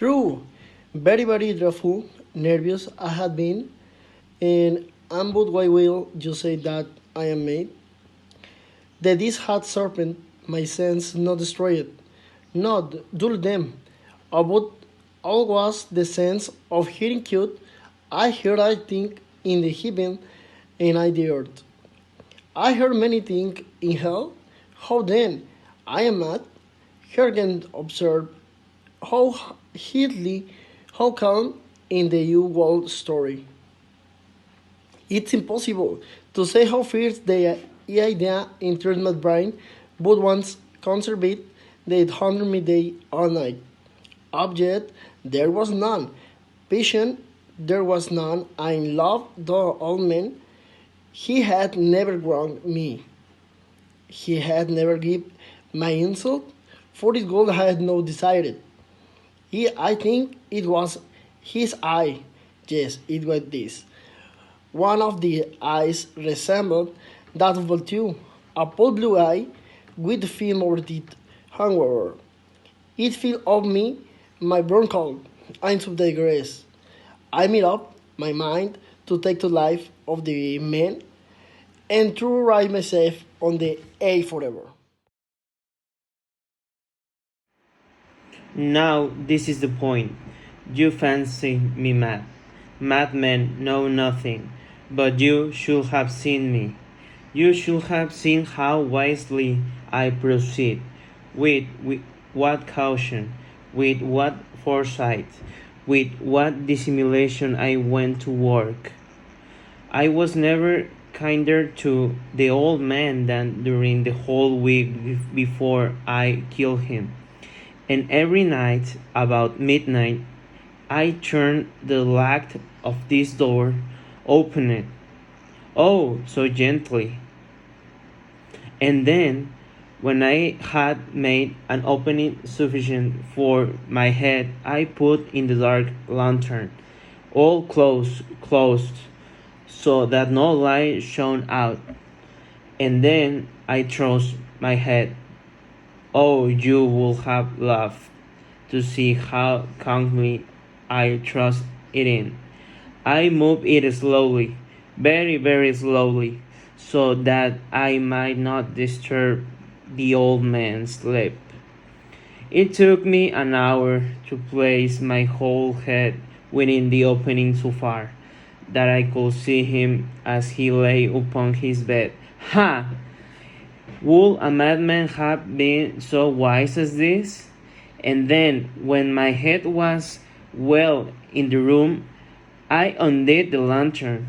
True, very, very dreadful, nervous I had been, and but why will you say that I am made? That this had serpent, my sense not destroyed, not dull them. About all was the sense of hearing cute, I heard I think in the heaven and I the earth. I heard many things in hell. How then? I am mad. Hergen observed how heedly, how calm in the you world story. It's impossible to say how fierce the idea entered my brain, but once conceived it, they haunted me day or night. Object, there was none. Patient, there was none. I loved the old man. He had never wronged me. He had never given my insult. For his gold I had no desired. I think it was his eye. Yes, it was this. One of the eyes resembled that of Voltaire, a pale blue eye with film over it. However, it filled up me, my bronchial, into the grace. I made up my mind to take the life of the man and to write myself on the A forever. Now this is the point. You fancy me mad. Madmen know nothing, but you should have seen me. You should have seen how wisely I proceed, with what caution, with what foresight, with what dissimulation I went to work. I was never kinder to the old man than during the whole week before I killed him. And every night, about midnight, I turned the lock of this door, opened it, oh, so gently. And then, when I had made an opening sufficient for my head, I put in the dark lantern, all closed, so that no light shone out. And then I thrust my head. Oh, you would have laughed to see how calmly I thrust it in. I moved it slowly, very, very slowly, so that I might not disturb the old man's sleep. It took me an hour to place my whole head within the opening so far that I could see him as he lay upon his bed. Ha! Would a madman have been so wise as this? And then, when my head was well in the room, I undid the lantern,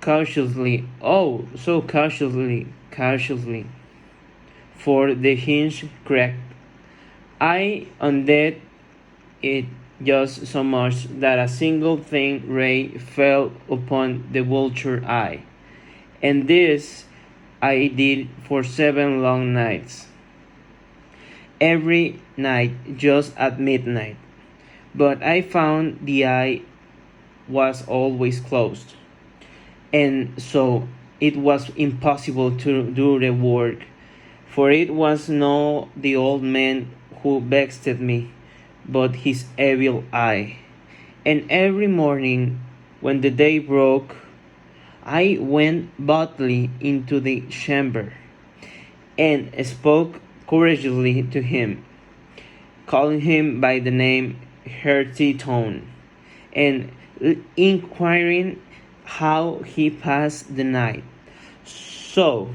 cautiously, oh, so cautiously, for the hinge cracked. I undid it just so much that a single faint ray fell upon the vulture eye, and this I did for 7 long nights, every night just at midnight. But I found the eye was always closed, and so it was impossible to do the work, for it was not the old man who vexed me, but his evil eye. And every morning, when the day broke, I went boldly into the chamber, and spoke courageously to him, calling him by the name Tone, and inquiring how he passed the night. So,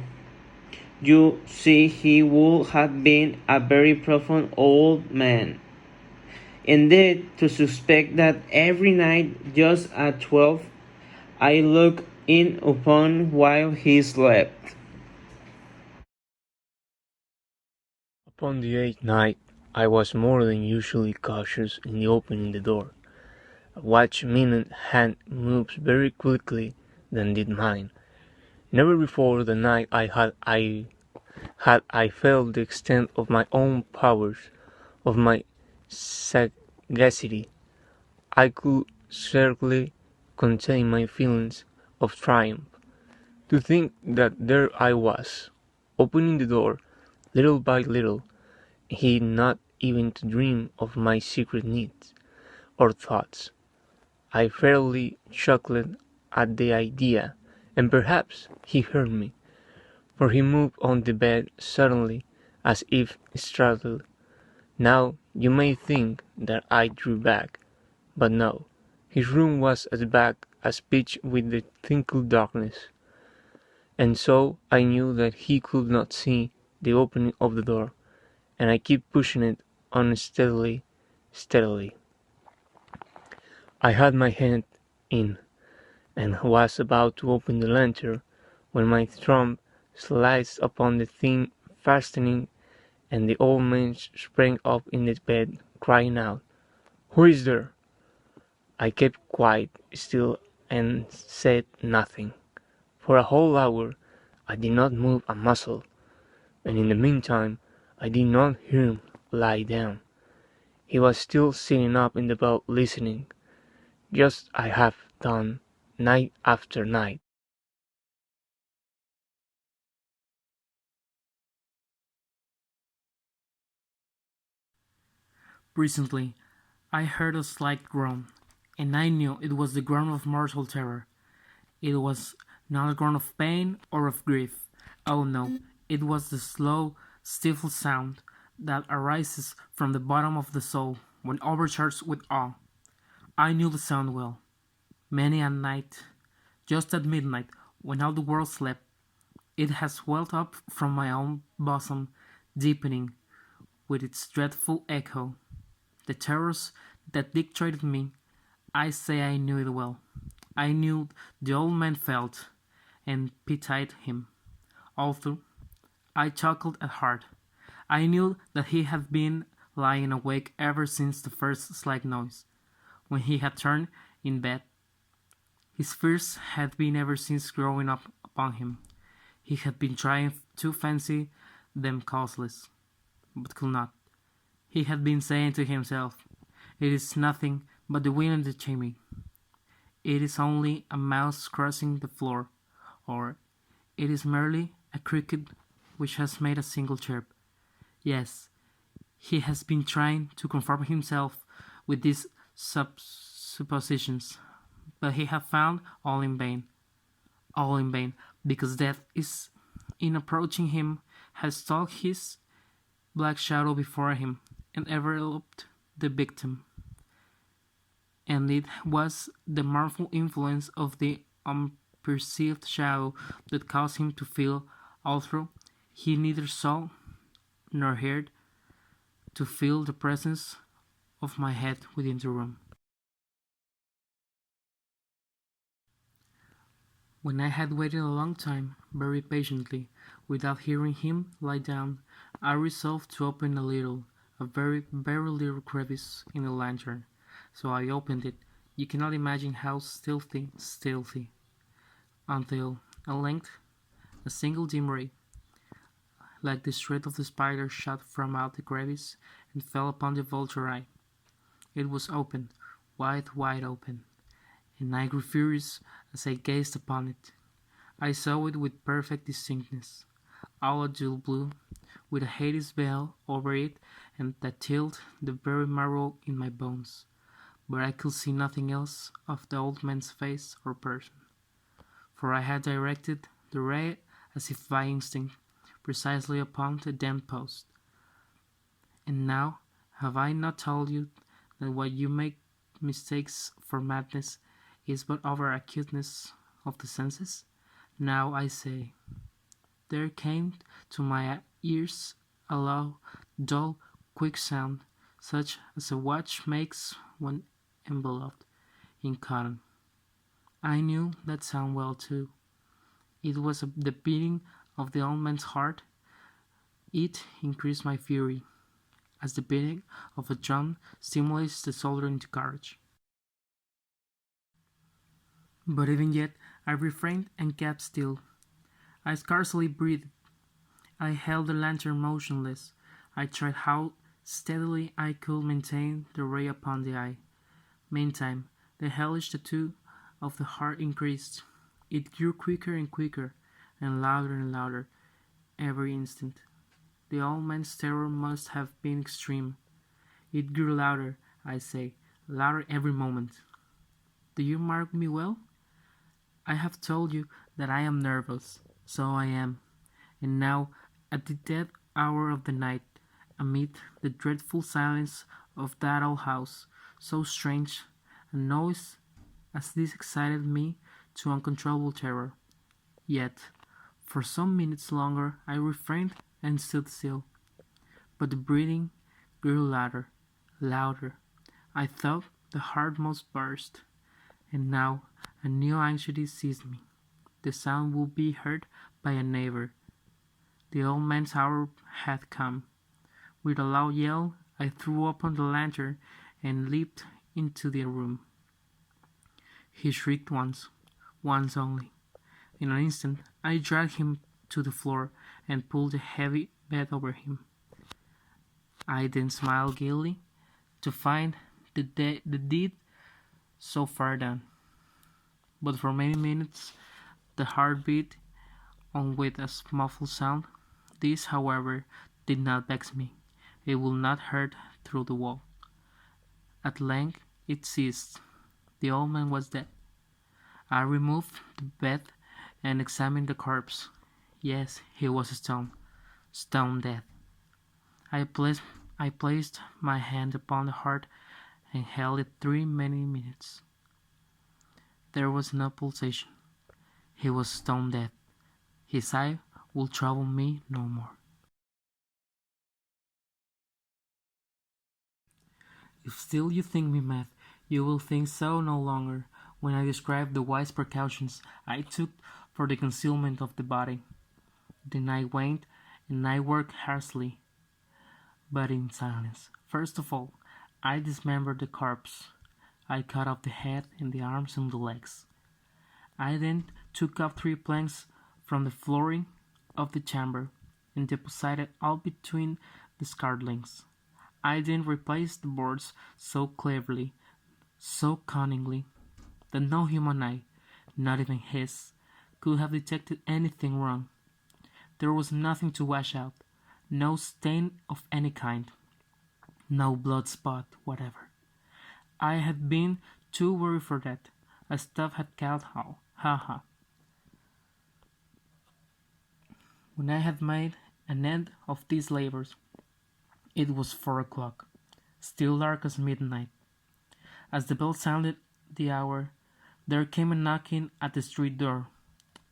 you see, he would have been a very profound old man. Indeed, to suspect that every night, just at 12, I looked in upon while he slept. Upon the eighth night, I was more than usually cautious in opening the door. A watch-minute hand moves very quickly than did mine. Never before the night had I felt the extent of my own powers, of my sagacity. I could scarcely contain my feelings of triumph. To think that there I was, opening the door, little by little, he not even to dream of my secret needs. or thoughts. I fairly chuckled at the idea, and perhaps he heard me, for he moved on the bed suddenly, as if startled. Now you may think that I drew back, but no, his room was as black as pitch with the thicker darkness, and so I knew that he could not see the opening of the door, and I kept pushing it unsteadily, steadily. I had my hand in, and was about to open the lantern, when my thumb slides upon the thin fastening, and the old man sprang up in the bed, crying out, "Who is there?" I kept quite still and said nothing. For a whole hour I did not move a muscle, and in the meantime I did not hear him lie down. He was still sitting up in the bed listening, just as I have done night after night. Presently, I heard a slight groan, and I knew it was the groan of mortal terror. It was not a groan of pain or of grief. Oh no, it was the slow, stifled sound that arises from the bottom of the soul when overcharged with awe. I knew the sound well. Many a night, just at midnight, when all the world slept, it has welled up from my own bosom, deepening with its dreadful echo. The terrors that dictated me, I say I knew it well. I knew the old man felt, and pitied him. Although I chuckled at heart, I knew that he had been lying awake ever since the first slight noise, when he had turned in bed. His fears had been ever since growing up upon him. He had been trying to fancy them causeless, but could not. He had been saying to himself, "It is nothing but the wind in the chimney. It is only a mouse crossing the floor," or "It is merely a cricket which has made a single chirp." Yes, he has been trying to conform himself with these suppositions, but he had found all in vain. All in vain, because death is in approaching him has stalked his black shadow before him, and enveloped the victim. And it was the mournful influence of the unperceived shadow that caused him to feel, although he neither saw nor heard, to feel the presence of my head within the room. When I had waited a long time, very patiently, without hearing him lie down, I resolved to open a very, very little crevice in the lantern. So I opened it. You cannot imagine how stealthy, until at length a single dim ray, like the thread of the spider, shot from out the crevice and fell upon the vulture eye. It was open, wide open, and I grew furious as I gazed upon it. I saw it with perfect distinctness, all a dull blue, with a Hades veil over it and that chilled the very marrow in my bones, but I could see nothing else of the old man's face or person, for I had directed the ray, as if by instinct, precisely upon the damned post. And now, have I not told you that what you make mistakes for madness is but over acuteness of the senses? Now I say, there came to my ears a low, dull, quick sound, such as a watch makes when enveloped in cotton. I knew that sound well too. It was the beating of the old man's heart. It increased my fury, as the beating of a drum stimulates the soldier into courage. But even yet I refrained and kept still. I scarcely breathed. I held the lantern motionless. I tried how steadily I could maintain the ray upon the eye. Meantime, the hellish tattoo of the heart increased. It grew quicker and louder every instant. The old man's terror must have been extreme. It grew louder, I say, louder every moment. Do you mark me well? I have told you that I am nervous, so I am. And now, at the dead hour of the night, amid the dreadful silence of that old house, so strange a noise as this excited me to uncontrollable terror. Yet, for some minutes longer I refrained and stood still. But the breathing grew louder, louder. I thought the heart must burst. And now a new anxiety seized me. The sound would be heard by a neighbor. The old man's hour had come. With a loud yell, I threw open the lantern and leaped into the room. He shrieked once only. In an instant, I dragged him to the floor and pulled the heavy bed over him. I then smiled gaily to find the deed so far done. But for many minutes the heart beat on with a muffled sound. This, however, did not vex me. It would not hurt through the wall. At length it ceased. The old man was dead. I removed the bed and examined the corpse. Yes, he was stone dead. I placed my hand upon the heart and held it 3 many minutes. There was no pulsation. He was stone dead. His eye would trouble me no more. If still you think me mad, you will think so no longer when I describe the wise precautions I took for the concealment of the body. The night waned, and I worked harshly, but in silence. First of all, I dismembered the corpse. I cut off the head and the arms and the legs. I then took up 3 planks from the flooring of the chamber and deposited all between the scarred links. I then replaced the boards so cleverly, so cunningly, that no human eye, not even his, could have detected anything wrong. There was nothing to wash out, no stain of any kind, no blood spot whatever. I had been too worried for that. A stuff had caught all. Ha ha. When I had made an end of these labors, it was 4 o'clock, still dark as midnight. As the bell sounded the hour, there came a knocking at the street door.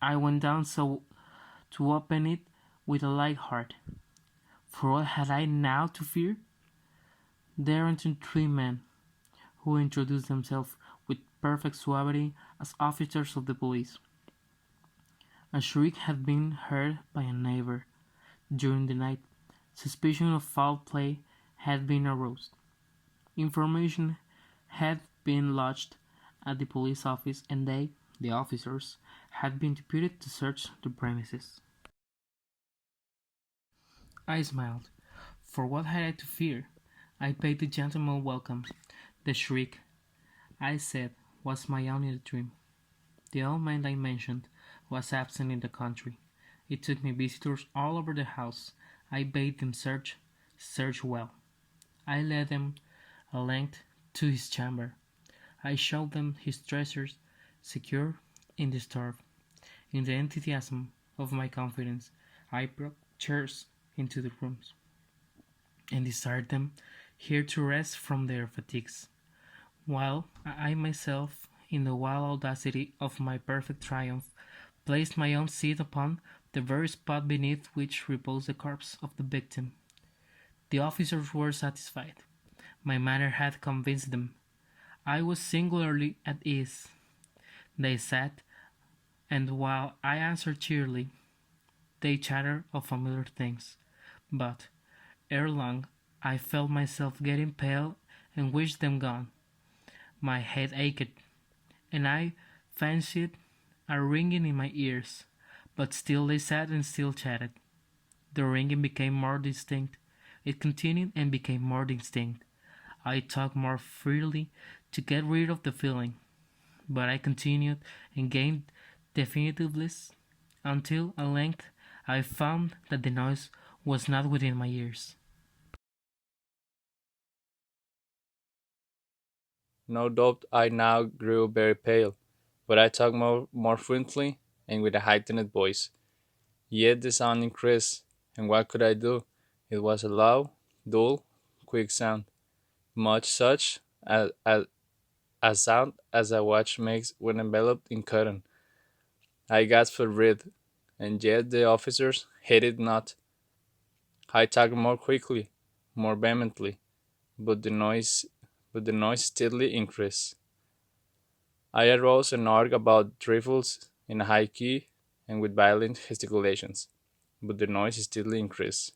I went down so to open it with a light heart. For what had I now to fear? There entered 3 men, who introduced themselves with perfect suavity as officers of the police. A shriek had been heard by a neighbor. During the night, suspicion of foul play had been aroused. Information had been lodged at the police office, and they, the officers, had been deputed to search the premises. I smiled. For what had I to fear? I paid the gentleman welcome. The shriek, I said, was my only dream. The old man I mentioned was absent in the country. It took me visitors all over the house. I bade them search well. I led them at length to his chamber. I showed them his treasures, secure in the store. In the enthusiasm of my confidence, I brought chairs into the rooms, and desired them here to rest from their fatigues, while I myself, in the wild audacity of my perfect triumph, placed my own seat upon the very spot beneath which reposed the corpse of the victim. The officers were satisfied. My manner had convinced them. I was singularly at ease. They sat, and while I answered cheerily, they chattered of familiar things. But, ere long, I felt myself getting pale and wished them gone. My head ached, and I fancied a ringing in my ears, but still they sat and still chatted. The ringing became more distinct. It continued and became more distinct. I talked more freely to get rid of the feeling, but I continued and gained definitiveness until at length I found that the noise was not within my ears. No doubt I now grew very pale, but I talked more fluently and with a heightened voice. Yet the sound increased, and what could I do? It was a low, dull, quick sound, much such a sound as a watch makes when enveloped in cotton. I gasped for breath, and yet the officers heeded not. I talked more quickly, more vehemently, but the noise steadily increased. I arose and argued about trifles in a high key and with violent gesticulations, but the noise steadily increased.